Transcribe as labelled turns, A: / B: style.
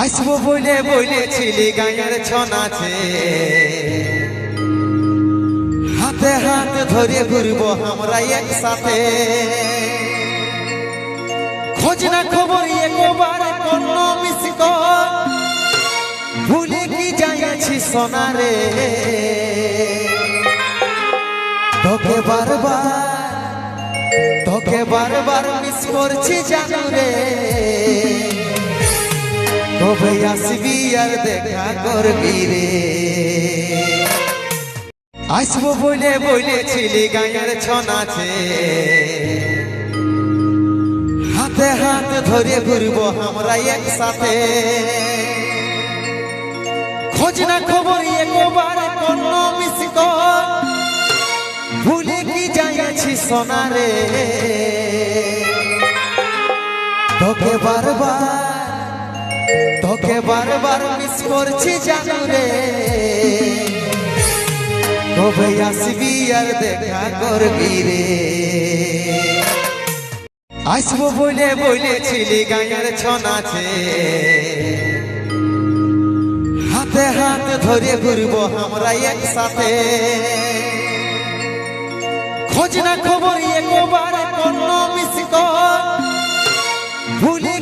A: আসবো বলে বলেছিলি গায়ের ছনাছে, হাতে হাত ধরে ঘুরবো আমরা একসাথে। খোঁজ না খবর একবার কোন মিস কল, ভুলে কি যাইছি সোনারে। তোকে বারবার মিস করছি জানো রে। কবে আসবি আর দেখা করবি রে। আসবো বলে বলেছিলি গায়ের ছনাছে, হাতে হাত ধরে ঘুরবো আমরা একসাথে। খোঁজ না খবর একবার কোন মিস কল, ভুলে কি যাইছি সোনারে। তোকে বারবার মিস করছি জানো রে। কবে আসবি আর দেখা করবি রে। আসবো বলে বলেছিলি গায়ের ছনাছে, হাতে হাত ধরে ঘুরবো আমরা একসাথে। খোঁজ না খবর একবার কোন মিস কল, ভুলে